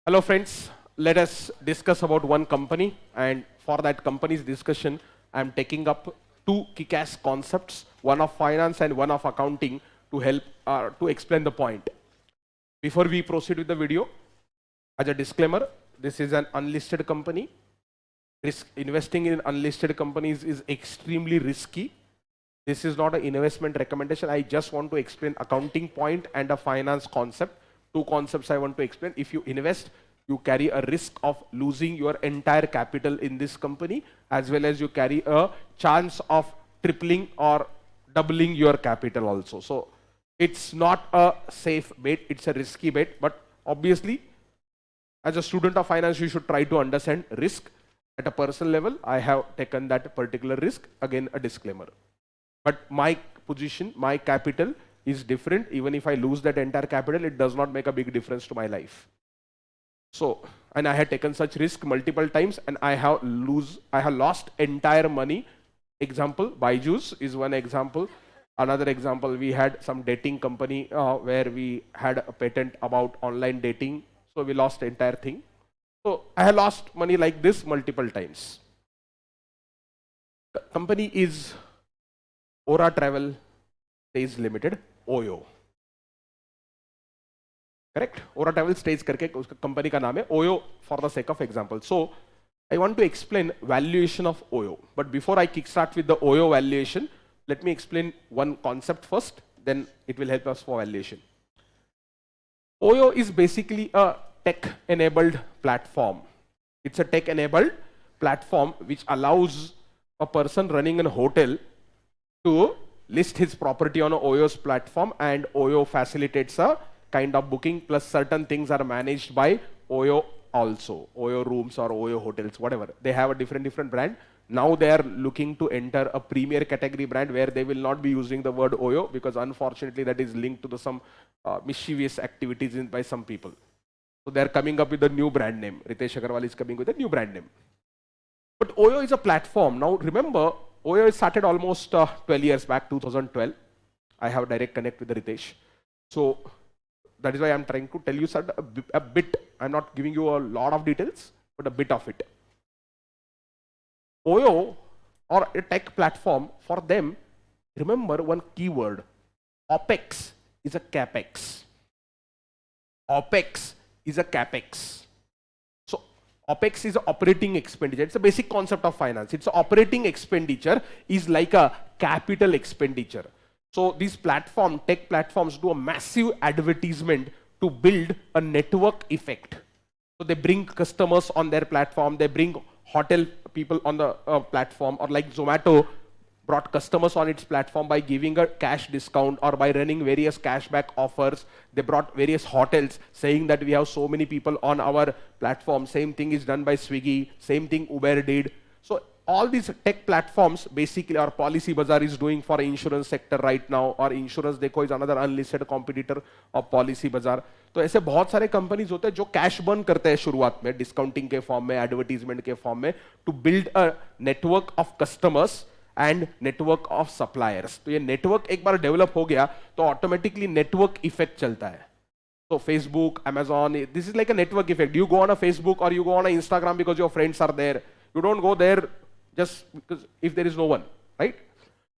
Hello friends, let us discuss about one company, and for that company's discussion, I am taking up two kick-ass concepts, one of finance and one of accounting to help to explain the point. Before we proceed with the video, as a disclaimer, this is an unlisted company. Investing in unlisted companies is extremely risky. This is not an investment recommendation. I just want to explain accounting point and a finance concept. Two concepts I want to explain. If you invest, you carry a risk of losing your entire capital in this company, as well as you carry a chance of tripling or doubling your capital also. So it's not a safe bet, it's a risky bet. But obviously, as a student of finance, you should try to understand risk. At a personal level, I have taken that particular risk. Again, a disclaimer. But my position, my capital is different. Even if I lose that entire capital, it does not make a big difference to my life. So, and I had taken such risk multiple times, and I have lost entire money. Example, Byju's is one example. Another example, we had some dating company where we had a patent about online dating. So we lost the entire thing. So I have lost money like this multiple times. The company is Aura Travel Stays Limited, OYO. Correct? Aura Travel Stays करके उसका company का नाम है OYO for the sake of example. So I want to explain valuation of OYO. But before I kickstart with the OYO valuation, let me explain one concept first. Then it will help us for valuation. OYO is basically a tech-enabled platform. It's a tech-enabled platform which allows a person running a hotel to list his property on OYO's platform, and OYO facilitates a kind of booking, plus certain things are managed by OYO also. OYO rooms or OYO hotels, whatever. They have a different brand. Now they are looking to enter a premier category brand where they will not be using the word OYO, because unfortunately that is linked to some mischievous activities by some people. So they are coming up with a new brand name. Ritesh Agarwal is coming with a new brand name. But OYO is a platform. Now remember, OYO started almost 12 years back, 2012. I have direct connect with Ritesh. So that is why I am trying to tell you a bit. I am not giving you a lot of details, but a bit of it. OYO, or a tech platform, for them, remember one keyword. OPEX is a CAPEX. OPEX is a CAPEX. So OPEX is operating expenditure. It's a basic concept of finance. It's operating expenditure is like a capital expenditure. So these tech platforms do a massive advertisement to build a network effect. So they bring customers on their platform, they bring hotel people on the platform, or like Zomato brought customers on its platform by giving a cash discount or by running various cashback offers. They brought various hotels saying that we have so many people on our platform. Same thing is done by Swiggy, same thing Uber did. So all these tech platforms basically, or Policybazaar is doing for insurance sector right now, or Insurance Dekho is another unlisted competitor of Policybazaar. तो ऐसे बहुत सारे companies होते हैं जो cash burn करते हैं शुरुआत में, डिस्काउंटिंग के फॉर्म में, एडवर्टीजमेंट के फॉर्म में, to build a network of customers and network of suppliers. तो ये नेटवर्क एक बार डेवलप हो गया तो ऑटोमेटिकली नेटवर्क इफेक्ट चलता है. So Facebook, Amazon, this is like a network effect. You go on a Facebook or you go on a Instagram because your friends are there. You don't go there just because if there is no one, right?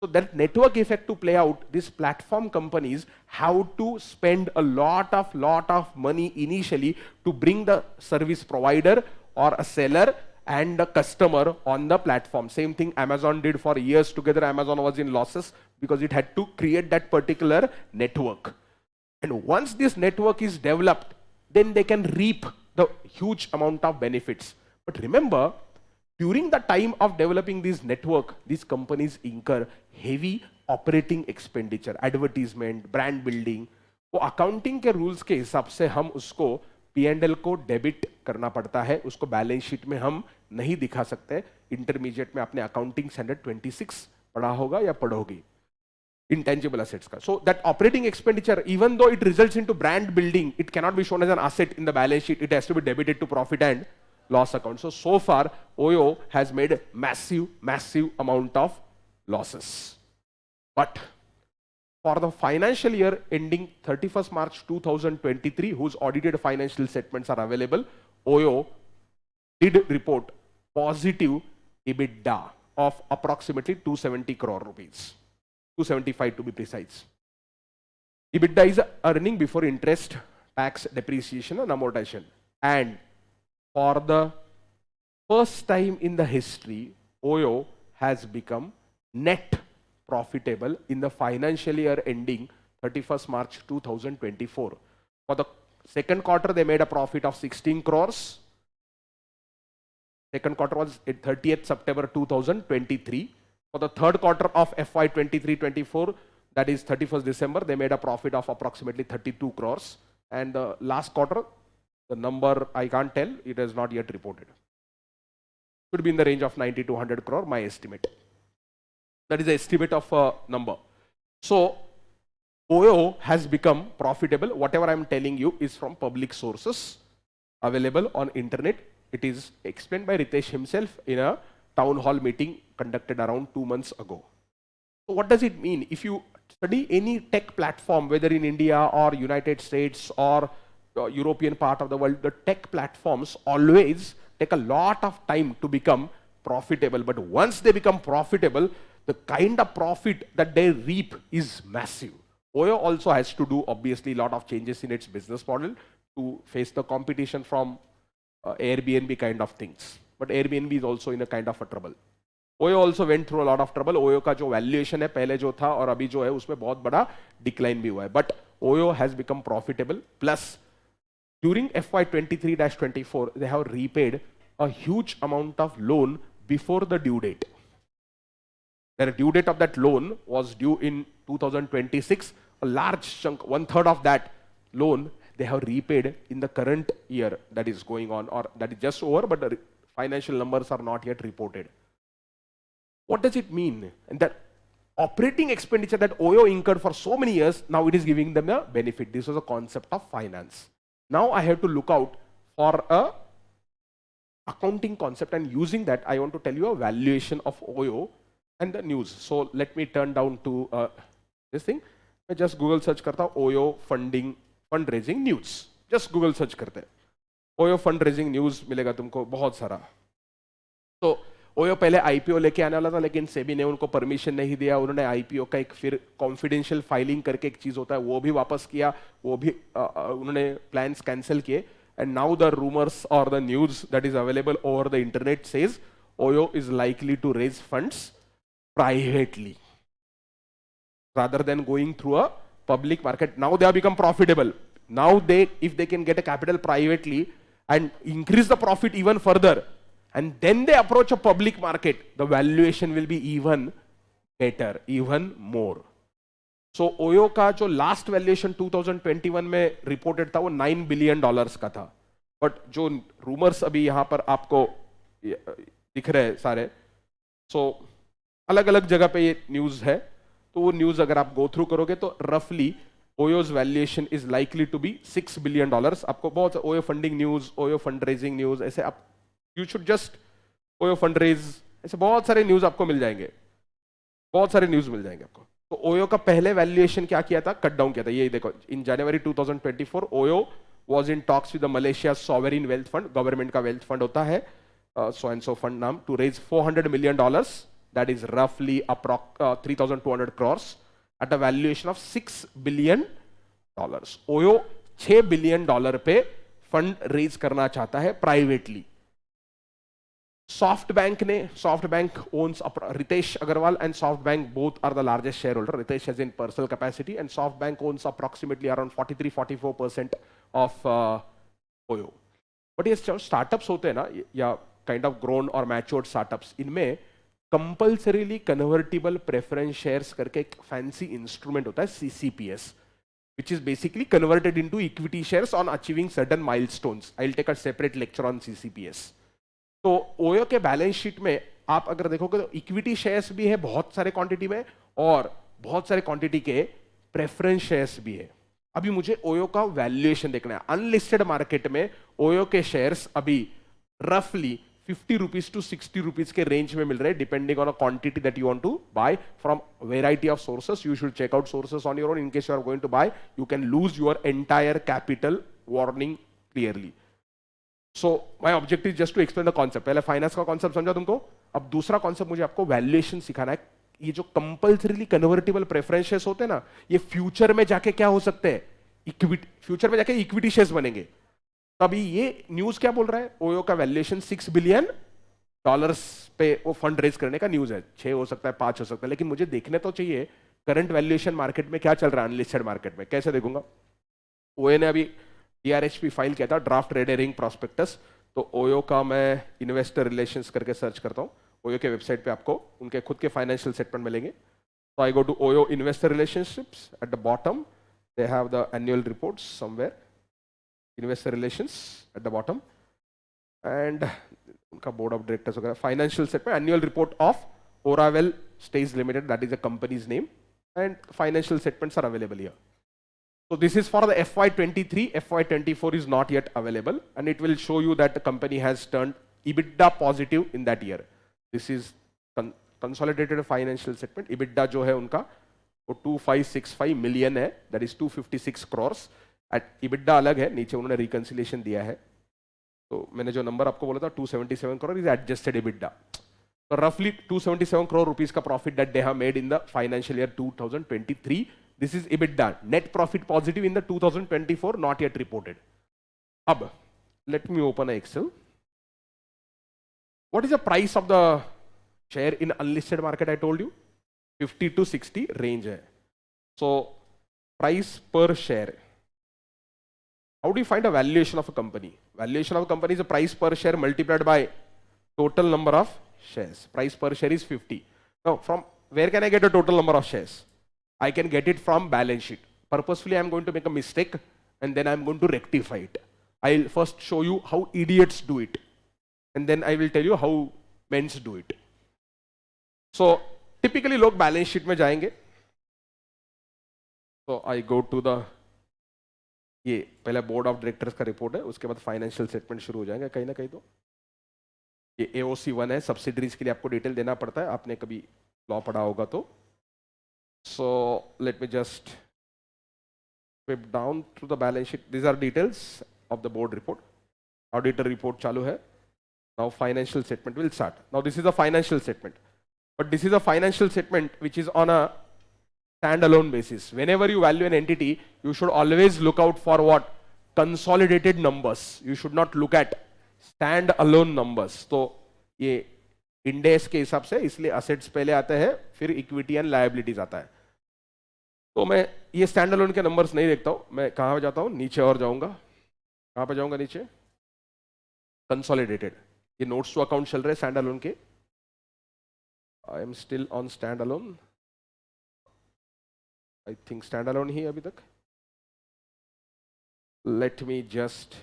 So that network effect to play out, these platform companies have to spend a lot of money initially to bring the service provider or a seller and the customer on the platform. Same thing Amazon did for years together. Amazon was in losses because it had to create that particular network. And once this network is developed, then they can reap the huge amount of benefits. But remember, during the time of developing this network, these companies incur heavy operating expenditure, advertisement, brand building. वो accounting के rules के हिसाब से हम उसको P&L को debit करना पड़ता है, उसको बैलेंस शीट में हम नहीं दिखा सकते. इंटरमीडिएट में आपने अकाउंटिंग स्टैंडर्ड 26 पढ़ा होगा या पढ़ोगी, intangible assets ka. So that operating expenditure, even though it results into brand building, it cannot be shown as an asset in the balance sheet. It has to be debited to profit and loss account. So far, OYO has made massive amount of losses. But for the financial year ending 31st March 2023, whose audited financial statements are available, OYO did report positive EBITDA of approximately 270 crore rupees, 275 to be precise. EBITDA is earning before interest, tax, depreciation and amortization. And for the first time in the history, OYO has become net profitable in the financial year ending 31st March 2024. For the second quarter, they made a profit of 16 crores. Second quarter was 30th September 2023. For the third quarter of FY 23-24, that is 31st December, they made a profit of approximately 32 crores. And the last quarter, the number I can't tell, it is not yet reported. Should be in the range of 90 to 100 crore, my estimate. That is the estimate of a number. So, OYO has become profitable. Whatever I am telling you is from public sources available on internet. It is explained by Ritesh himself in a town hall meeting conducted around 2 months ago. So what does it mean? If you study any tech platform, whether in India or United States or European part of the world, the tech platforms always take a lot of time to become profitable. But once they become profitable, the kind of profit that they reap is massive. OYO also has to do obviously a lot of changes in its business model to face the competition from Airbnb kind of things. But Airbnb is also in a kind of a trouble. OYO also went through a lot of trouble. OYO का जो valuation है पहले जो था और अभी जो है उसमें बहुत बड़ा decline भी हुआ है. But OYO has become profitable. Plus during FY 23-24 they have repaid a huge amount of loan before the due date. The due date of that loan was due in 2026. A large chunk, 1/3 of that loan, they have repaid in the current year that is going on, or that is just over, but the financial numbers are not yet reported. What does it mean? And that operating expenditure that OYO incurred for so many years, now it is giving them a benefit. This was a concept of finance. Now I have to look out for a accounting concept, and using that, I want to tell you a valuation of OYO and the news. So let me turn down to this thing. मैं just Google search करता हूँ OYO fundraising news. Just Google search करते हैं. OYO fundraising news मिलेगा तुमको बहुत सारा. तो OYO पहले IPO लेके आने वाला था, लेकिन सेबी ने उनको परमिशन नहीं दिया. उन्होंने IPO का एक फिर कॉन्फिडेंशियल फाइलिंग करके एक चीज होता है वो भी वापस किया. वो भी उन्होंने प्लान्स कैंसिल किए. And now the rumors or the news that is available over the internet says OYO is likely to raise funds privately rather than going through a public market. Now they have become profitable. Now if they can get a capital privately and increase the profit even further, and then they approach a public market, the valuation will be even better, even more. So OYO का जो last valuation 2021 में reported था वो $9 billion का था. But जो rumours अभी यहाँ पर आपको दिख रहे हैं सारे, सो अलग अलग जगह पे ये न्यूज है. तो वो न्यूज अगर आप गो थ्रू करोगे तो रफली OYO's valuation is likely to be $6 billion. आपको बहुत OYO funding news, OYO fund raising news, ऐसे आप you should just OYO fund raise, ऐसे बहुत सारे न्यूज आपको मिल जाएंगे, बहुत सारे न्यूज मिल जाएंगे आपको. तो OYO का पहले वैल्यूएशन क्या किया था, कट डाउन किया था. ये देखो, इन जनवरी 2024 OYO was in talks with the Malaysia Sovereign Wealth Fund, government का वेल्थ फंड होता है, so and so fund नाम, to raise $400 million, that is roughly 3,200 crores at a valuation of $6 billion. OYO $6 billion पे fund raise करना चाहता है privately. SoftBank owns Ritesh Agarwal and SoftBank both are the largest shareholder. Ritesh has in personal capacity, and SoftBank owns approximately around 43-44% of OYO. But ये startups होते हैं ना, या kind of grown or matured startups, इनमें compulsorily convertible preference shares करके एक fancy instrument होता है CCPS, which is basically converted into equity shares on achieving certain milestones. I'll take a separate lecture on CCPS. तो OYO के balance sheet में आप अगर देखोगे तो इक्विटी शेयर्स भी है बहुत सारे क्वांटिटी में, और बहुत सारे क्वांटिटी के प्रेफरेंस शेयर्स भी है. अभी मुझे OYO का वैल्यूएशन देखना है. अनलिस्टेड मार्केट में OYO के शेयर्स अभी रफली ₹50 to ₹60 के रेंज में मिल रहे हैं, depending on a quantity that you want to buy from variety of sources. You should check out sources on your own. In case you are going to buy, you can lose your entire capital. Warning clearly. So my objective just to explain the concept. पहले finance का concept समझा तुमको. अब दूसरा concept मुझे आपको valuation सिखाना है. ये जो कंपल्सरीली कन्वर्टिबल प्रेफरेंस होते हैं ना, ये फ्यूचर में जाके क्या हो सकते हैं, इक्विटी. फ्यूचर में जाके इक्विटी शेयर्स बनेंगे. तभी ये न्यूज क्या बोल रहा है, ओयो का वैल्यूएशन $6 बिलियन पे वो फंड रेज करने का न्यूज है. 6 हो सकता है, 5 हो सकता है, लेकिन मुझे देखने तो चाहिए करंट वैल्यूएशन मार्केट में क्या चल रहा है. अनलिस्टेड मार्केट में कैसे देखूंगा. ओयो ने अभी DRHP फाइल किया था, ड्राफ्ट रेड हेरिंग प्रॉस्पेक्टस. तो ओयो का मैं इन्वेस्टर रिलेशंस करके सर्च करता हूं. ओयो के वेबसाइट पे आपको उनके खुद के फाइनेंशियल स्टेटमेंट मिलेंगे. तो I go to OYO investor relationships. At the bottom they have the annual reports somewhere. Investor relations at the bottom and उनका बोर्ड ऑफ डायरेक्टर्स वगैरह. Financial statement, annual report of Oravel Stays limited, that is the company's name, and financial statements are available here. So this is for the FY23, FY24 is not yet available, and it will show you that the company has turned EBITDA positive in that year. This is consolidated financial statement. EBITDA जो है उनका वो 2565 million है, that is 256 crores. At EBITDA अलग है, नीचे उन्होंने reconciliation दिया है. तो मैंने जो नंबर आपको बोला था 277 crore is adjusted EBITDA. So roughly 277 crore rupees का profit that they have made in the financial year 2023. This is EBITDA. Net profit positive in the 2024, not yet reported. Ab, let me open an Excel. What is the price of the share in unlisted market? I told you 50 to 60 range hai. So price per share. How do you find a valuation of a company? Valuation of a company is a price per share multiplied by total number of shares. Price per share is 50. Now, from where can I get a total number of shares? I can get it from balance sheet. Purposefully, I am going to make a mistake and then I am going to rectify it. I'll first show you how idiots do it, and then I will tell you how men do it. So, typically, लोग balance sheet में जाएंगे. So, I go to the ये पहले board of directors का report है, उसके बाद financial statement शुरू हो जाएंगे कहीं ना कहीं. तो ये AOC1 है, सब्सिडरीज के लिए आपको डिटेल देना पड़ता है, आपने कभी लॉ पढ़ा होगा तो. So let me just flip down to the balance sheet. These are details of the board report. Auditor report chalu hai. Now financial statement will start. Now this is a financial statement, but this is a financial statement which is on a standalone basis. Whenever you value an entity, you should always look out for what? Consolidated numbers. You should not look at standalone numbers. तो ये index के हिसाब से, इसलिए assets पहले आते हैं, फिर इक्विटी एंड लायबिलिटीज आता है. तो मैं ये स्टैंड अलोन के नंबर्स नहीं देखता हूं. मैं कहां पे जाता हूं, नीचे और जाऊंगा. कहां पे जाऊंगा, नीचे कंसोलिडेटेड. ये नोट्स टू अकाउंट चल रहे हैं स्टैंड अलोन के. I am still on stand alone. I think stand alone he अभी तक. Let me just,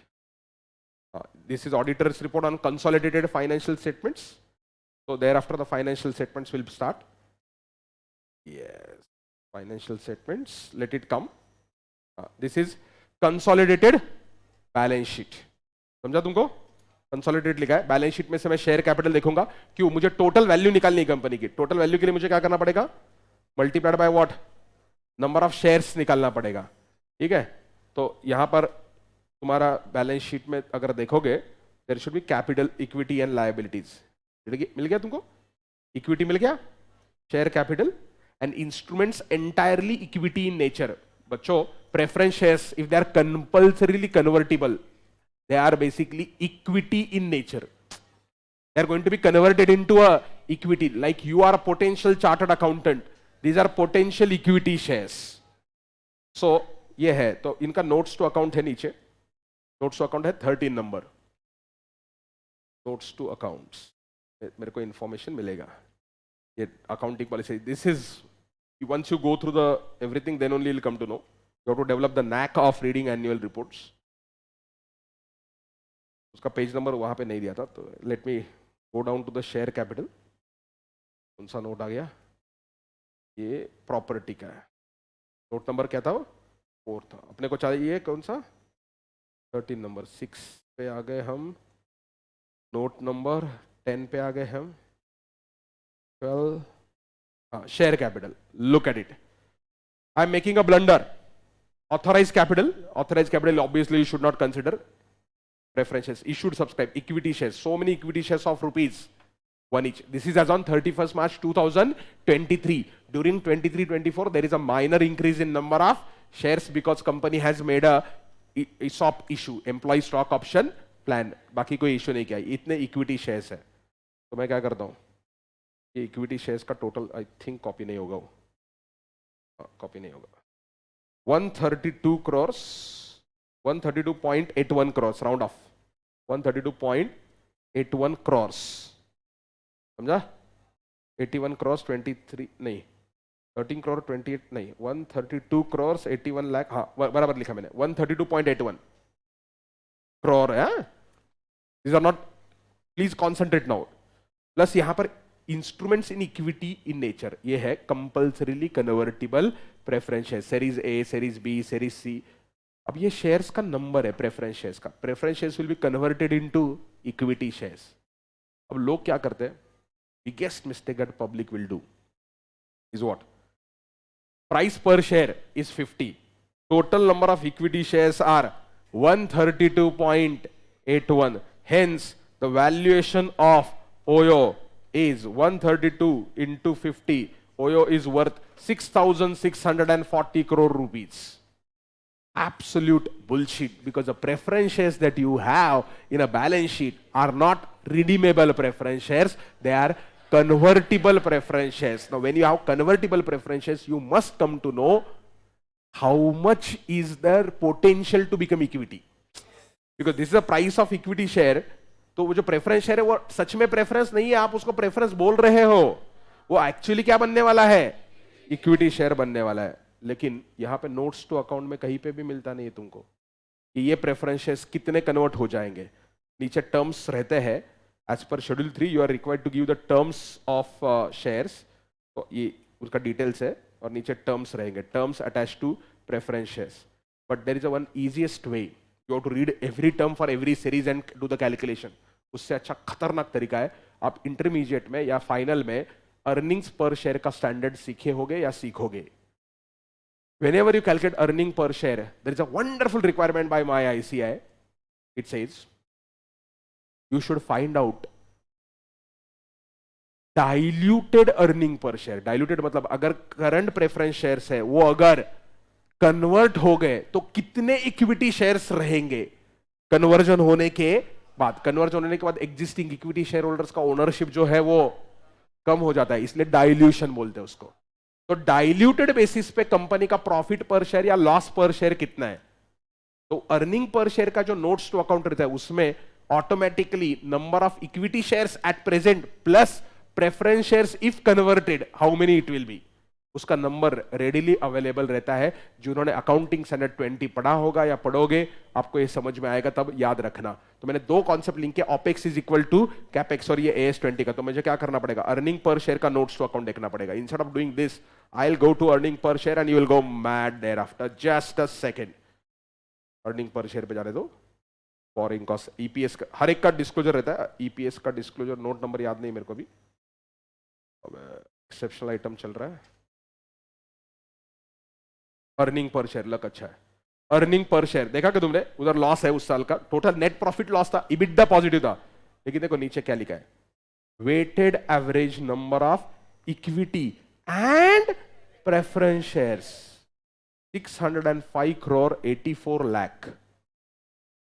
this is auditors report on consolidated financial statements. So thereafter the financial statements will start. Yes, financial statements, let it come. This is consolidated balance sheet. समझा तुमको? Consolidated लिखा है. Balance sheet में से मैं share capital देखूंगा. क्यों? मुझे टोटल वैल्यू निकालनी है कंपनी की. टोटल वैल्यू के लिए मुझे क्या करना पड़ेगा? Multiplied by what? Number of shares निकालना पड़ेगा. ठीक है. तो यहां पर तुम्हारा बैलेंस शीट में अगर देखोगे, there should be capital, equity and liabilities. मिल गया तुमको? इक्विटी मिल गया, share capital and instruments entirely equity in nature. बच्चों, preference shares if they are compulsorily convertible, they are basically equity in nature. They are going to be converted into a equity. Like you are a potential chartered accountant, these are potential equity shares. So ये है. तो इनका notes to account है नीचे. Notes to account है 13 number. Notes to accounts मेरे को information मिलेगा. ये accounting policy. This is, once you go through the everything, then only you'll come to know. You have to develop the knack of reading annual reports. उसका page number वहां पे नहीं दिया था. तो let me go down to the share capital. कौन सा note आ गया? ये प्रॉपर्टी का है. नोट नंबर क्या था? 4 था. अपने को चाहिए कौन सा? 13 नंबर. 6 पे आ गए हम. नोट नंबर 10 पे आ गए हम. 12. Share capital. Look at it. I'm making a blunder. Authorized capital. Authorized capital, obviously you should not consider. Preferences. Issued subscribe. Equity shares. So many equity shares of rupees. One each. This is as on 31st March 2023. During 23-24, there is a minor increase in number of shares because company has made a ESOP issue. Employee stock option plan. बाकी कोई issue नहीं किया. इतने equity shares है. तो मैं क्या करता हूँ? ये इक्विटी शेयर्स का टोटल आई थिंक कॉपी नहीं होगा वो. कॉपी नहीं होगा. 132 crores, 132.81 crores round of. 132.81 crores. समझा? 81 crores 23 नहीं, 13 crore 28 नहीं, 132 crores 81 लाख. हाँ बराबर लिखा मैंने. 132.81 crore है. These are not, please concentrate now. Plus यहां पर instruments in equity in nature, ये है compulsorily convertible preference share. Series A, series B, series C. अब ये शेयर्स का नंबर है प्रेफरेंस शेयर्स का. Preference shares will be converted into equity shares. अब लोग क्या करते हैं? Biggest mistake that public will do is what? Price per share is 50. Total number of equity shares are 132.81. Hence, the valuation of OYO is 132 into 50. OYO is worth 6,640 crore rupees. Absolute bullshit, because the preference shares that you have in a balance sheet are not redeemable preference shares. They are convertible preference shares. Now, when you have convertible preference shares, you must come to know how much is their potential to become equity. Because this is the price of equity share. तो वो जो preference share है वो सच में preference नहीं है, आप उसको प्रेफरेंस बोल रहे हो. वो एक्चुअली क्या बनने वाला है? इक्विटी शेयर बनने वाला है. लेकिन यहां पे नोट्स टू अकाउंट में कहीं पे भी मिलता नहीं है तुमको कि ये प्रेफरेंस शेयर्स कितने कन्वर्ट हो जाएंगे. नीचे टर्म्स रहते हैं. As per schedule 3 you are required to give the terms of shares. तो ये उसका डिटेल्स है और नीचे टर्म्स रहेंगे. Terms attach to preference shares. But there is a one easiest way. You have to read every term for every series and do the calculation. उससे अच्छा खतरनाक तरीका है, आप इंटरमीडिएट में या फाइनल में अर्निंग्स पर शेयर का स्टैंडर्ड सीखे होगे या सीखोगे. Whenever you calculate earning per share, there is a wonderful requirement by my ICI. It says you should find out diluted earning per share. Diluted मतलब अगर करंट प्रेफरेंस शेयर्स है वो अगर कन्वर्ट हो गए तो कितने इक्विटी शेयर्स रहेंगे कन्वर्जन होने के बाद. कन्वर्जन होने के बाद एग्जिस्टिंग इक्विटी शेयर होल्डर्स का ओनरशिप जो है वो कम हो जाता है, इसलिए डाइल्यूशन बोलते हैं उसको. तो डाइल्यूटेड बेसिस पे कंपनी का प्रॉफिट पर शेयर या लॉस पर शेयर कितना है. तो अर्निंग पर शेयर का जो नोट्स टू अकाउंट रहता है उसमें automatically number of equity shares at present plus preference shares if converted how many it will be, उसका नंबर रेडिली अवेलेबल रहता है. जिन्होंने अकाउंटिंग स्टैंडर्ड 20 पढ़ा होगा या पढ़ोगे आपको ये समझ में आएगा, तब याद रखना. तो मैंने दो कॉन्सेप्ट लिंक किया, opex is equal to capex और ये AS20 का. तो मुझे क्या करना पड़ेगा? अर्निंग पर शेयर का नोट्स टू अकाउंट देखना पड़ेगा. Instead of doing this I will go to earning per share and you will go mad there after. Just a second. Earning per share पे जाने दो. फॉरिन कॉस्ट EPS का हर एक का disclosure रहता है. EPS का डिस्क्लोजर नोट नंबर याद नहीं मेरे को भी. एक्सेप्शनल आइटम चल रहा है. अर्निंग पर शेयर लक अच्छा है. अर्निंग पर शेयर देखा कि तुमने, उधर लॉस है उस साल का. टोटल नेट प्रॉफिट लॉस था, EBITDA पॉजिटिव था. लेकिन देखो नीचे क्या लिखा है? Weighted average number of equity and preference shares 605 crore 84 lakh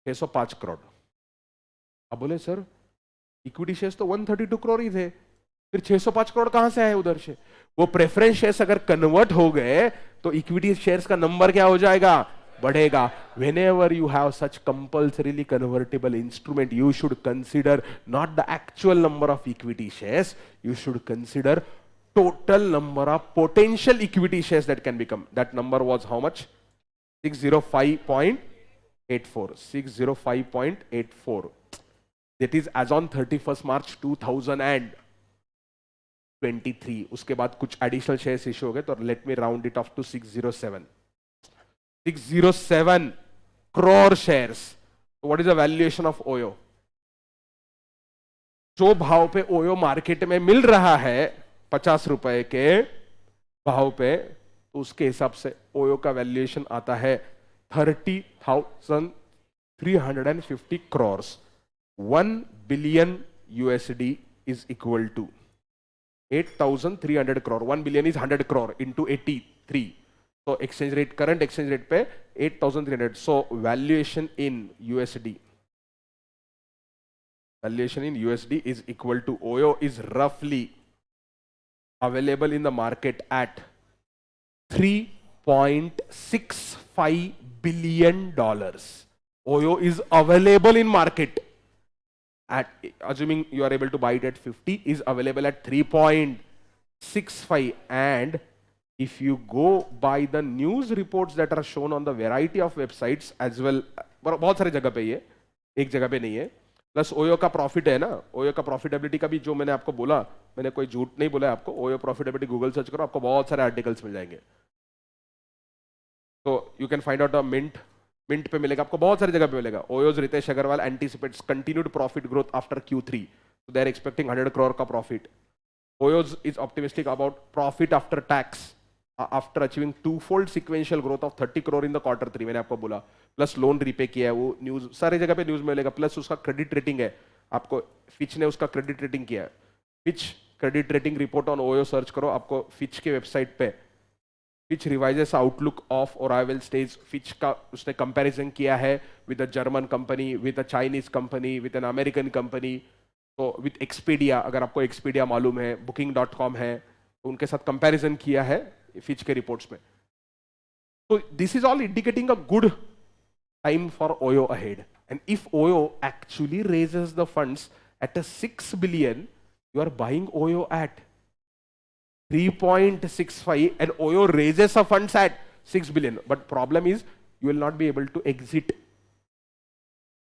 605 crore. अब बोले सर इक्विटी शेयर्स तो 132 करोड़ ही थे, फिर 605 करोड़ कहां से आए उधर से? वो प्रेफरेंस शेयर्स अगर कन्वर्ट हो गए तो इक्विटी शेयर्स का नंबर क्या हो जाएगा? बढ़ेगा. Whenever you have such compulsorily convertible instrument, you should consider not the actual number of equity shares, you should consider total number of potential equity shares that can become. That number was how much? 605.84. 605.84. That is as on 31st March 2023. उसके बाद कुछ additional shares issue हो गए, तो let me round it off to 607. 607 crore shares. What is the valuation of OYO? जो भाव पे OYO market में मिल रहा है 50 रुपए के भाव पे, तो उसके हिसाब से ओयो का वैल्यूएशन आता है 30,350 crores. 1 billion USD is equal to 8,300 crore. 1 billion is 100 crore into 83. So exchange rate, current exchange rate पे 8,300. So valuation in USD. Valuation in USD is equal to OYO is roughly available in the market at $3.65 billion. OYO is available in market at, assuming you are able to buy it at 50, is available at 3.65. And if you go by the news reports that are shown on the variety of websites as well, बहुत सारे जगह पे ये, एक जगह पे नहीं है. प्लस ओयो का प्रॉफिट है ना, ओयो का प्रॉफिटेबिलिटी का भी जो मैंने आपको बोला, मैंने कोई झूठ नहीं बोला आपको. ओयो प्रॉफिटेबिलिटी गूगल सर्च करो, आपको बहुत सारे आर्टिकल्स मिल जाएंगे. तो you can find out a mint पे मिलेगा आपको, बहुत सारी जगह पे मिलेगा. OYO's Ritesh Agarwal anticipates continued profit growth after Q3, so they are expecting 100 crore का profit. OYO's is optimistic about profit after tax after achieving twofold sequential growth of 30 crore in the Q3. मैंने आपको बोला. प्लस लोन रीपे किया है, वो news सारी जगह पे न्यूज में मिलेगा. प्लस उसका क्रेडिट रेटिंग है, आपको फिच ने उसका क्रेडिट रेटिंग किया है. Fitch credit rating report on OYO search करो, आपको फिच के वेबसाइट पे Fitch revises outlook of arrival stage. Fitch का उसने कंपैरिजन किया है with a German company, with a Chinese company, with an American company, तो with Expedia. अगर आपको Expedia मालूम है, Booking.com है, तो उनके साथ कंपैरिजन किया है Fitch के रिपोर्ट्स में. So this is all indicating a good time for OYO ahead. And if OYO actually raises the funds at a 6 billion, you are buying OYO at 3.65 and OYO raises the funds at 6 billion. But problem is you will not be able to exit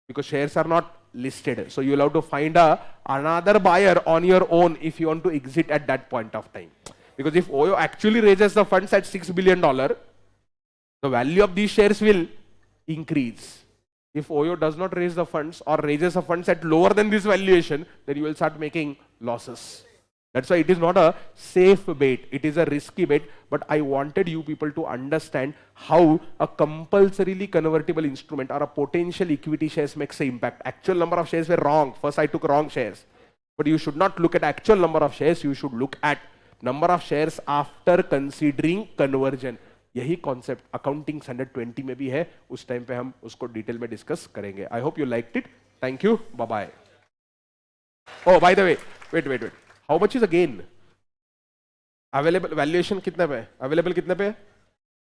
because shares are not listed. So you will have to find another buyer on your own if you want to exit at that point of time. Because if OYO actually raises the funds at $6 billion, the value of these shares will increase. If OYO does not raise the funds or raises the funds at lower than this valuation, then you will start making losses. That's why it is not a safe bet. It is a risky bet. But I wanted you people to understand how a compulsorily convertible instrument or a potential equity shares makes an impact. Actual number of shares were wrong. First I took wrong shares. But you should not look at actual number of shares. You should look at number of shares after considering conversion. यही concept accounting standard 20 में भी है. उस time पे हम उसको detail में discuss करेंगे. I hope you liked it. Thank you. Bye bye. Oh by the way, wait. How much is again available? Valuation कितने पे? अवेलेबल कितने पे?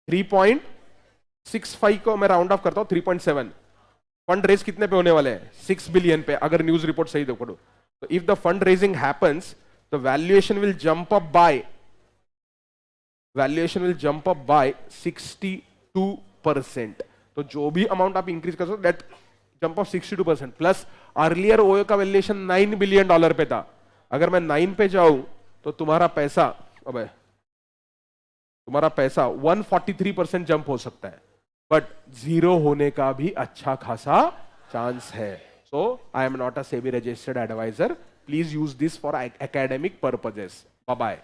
3.65 को मैं राउंड ऑफ करता हूं 3.7. फंड रेज कितने पे होने वाले हैं? 6 बिलियन पे, अगर न्यूज रिपोर्ट सही देखो तो. If the fund raising happens, the valuation will jump up by 62%. तो जो भी अमाउंट आप इंक्रीज कर सकते, that jump of 62%. Plus earlier OYO का वैल्यूएशन $9 बिलियन पे था. अगर मैं 9 पे जाऊं तो तुम्हारा पैसा 143% जंप हो सकता है. बट जीरो होने का भी अच्छा खासा चांस है. So I am not a SEBI registered advisor. Please use this for academic purposes. Bye bye.